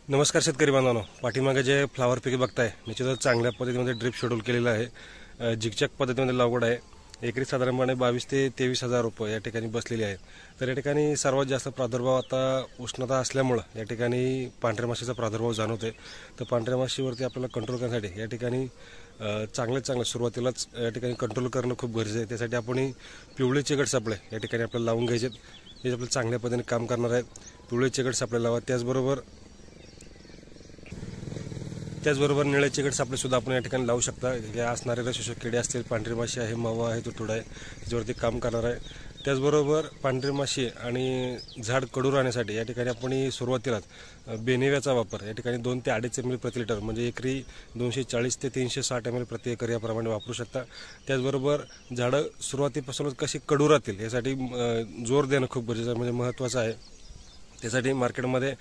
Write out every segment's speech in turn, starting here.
नमस्कार शेतकरी बांधवांनो, पाठीमागे जे फ्लावर पीक बघताय निश्चितच चांगल्या पद्धतीमध्ये ड्रिप शेड्यूल केलेलं आहे। जिगचॅक पद्धतीमध्ये लागवड आहे। एकरी साधारणपणे 22 ते 23,000 रुपये या ठिकाणी बसलेली आहे। तर या ठिकाणी सर्वात जास्त प्रादुर्भाव आता उष्णता असल्यामुळे या ठिकाणी पांढऱ्या माशीचा प्रादुर्भाव जाणवतोय। तर पांढऱ्या माशीवरती आपल्याला कंट्रोल करण्यासाठी या ठिकाणी चांगल्या सुरुवातीलाच या ठिकाणी कंट्रोल करणं खूप गरजेचं आहे। त्यासाठी आपण पिवळे चिकट सापळे या ठिकाणी आपल्याला लावून घ्यायचे, हे आपल्याला चांगल्या पद्धतीने काम करणार आहेत। पिवळे चिकट सापळे लावा, त्याचबरोबर निळे चिकट सापळे सुद्धा आपण या ठिकाणी लावू शकता। या असणारे रसशोषक किडे असतील, पांढरी माशी आहे, मावा आहे, तुडतुडा आहे, त्याच्यावरती काम करणार आहे। त्याचबरोबर पांढरी माशी आणि झाड कडू राहण्यासाठी या ठिकाणी आपण सुरुवातीलाच बेनिव्याचा वापर या ठिकाणी 2 ते 2.5 ml प्रति लिटर म्हणजे एकरी 240 ते 360 ml प्रति एकर याप्रमाणे वापरू शकता। त्याचबरोबर झाडं सुरुवातीपासूनच कशी कडू राहतील यासाठी जोर देणं खूप गरजेचं आहे, म्हणजे महत्त्वाचं आहे। त्यासाठी मार्केटमध्ये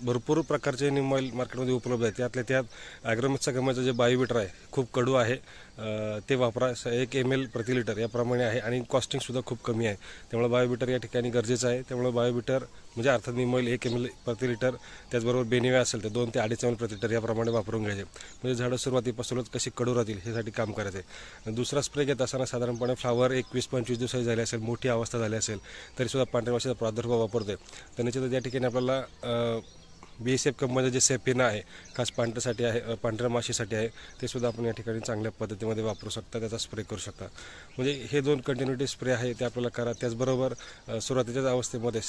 भरपूर प्रकारचे नीम ऑइल मार्केटमध्ये उपलब्ध आहे। त्यातल्या त्यात ॲग्रोमिक्सचा कंपनीचं जे बायोबिटर आहे खूप कडू आहे, ते वापरा। 1 ml प्रति लिटर याप्रमाणे आहे आणि कॉस्टिंगसुद्धा खूप कमी आहे। त्यामुळे बायोबिटर या ठिकाणी गरजेचं आहे। त्यामुळे बायोबिटर म्हणजे अर्थात नीम ऑइल 1 ml प्रति लिटर, त्याचबरोबर बेनिव्या असेल तर 2 ते 2.5 ml प्रति लिटर याप्रमाणे वापरून घ्यायचे, म्हणजे झाडं सुरुवातीपासूनच कशी कडू राहतील ह्यासाठी काम करायचे। दुसरा स्प्रे घेत असताना साधारणपणे फ्लावर 21-25 दिवसाची झाली असेल, मोठी अवस्था झाली असेल तरीसुद्धा पांढऱ्या माशीचा प्रादुर्भाव वापरतोय। तर निश्चितच या ठिकाणी आपल्याला BASF कंपनीचं जे सेपिना आहे खास पांढऱ्यासाठी आहे, पांढऱ्या माशीसाठी आहे, ते सुद्धा आपण या ठिकाणी चांगल्या पद्धतीमध्ये वापरू शकता, त्याचा स्प्रे करू शकता। म्हणजे हे 2 कंटिन्युटी स्प्रे आहे ते आपल्याला करा। त्याचबरोबर सुरुवातीच्याच अवस्थेमध्ये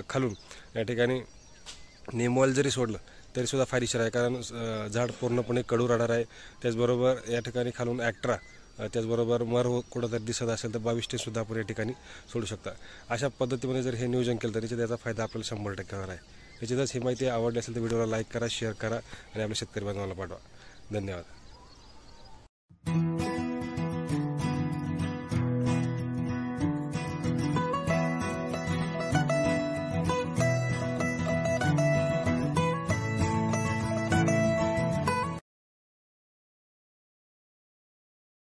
खालून या ठिकाणी नीम ऑइल जरी सोडलं तरीसुद्धा फायदेशीर आहे, कारण झाड पूर्णपणे कडू राहणार आहे। त्याचबरोबर या ठिकाणी खालून ॲक्ट्रा, त्याचबरोबर कुठंतरी दिसत असेल तर 22 सुद्धा आपण या ठिकाणी सोडू शकता। अशा पद्धतीमध्ये जर हे नियोजन केलं तर त्याचा फायदा आपल्याला 100% होणार आहे। याच्यातच ही माहिती आवडली असेल तर व्हिडिओला लाईक करा, शेअर करा आणि आपल्या शेतकरी बांधवांना पाठवा। धन्यवाद।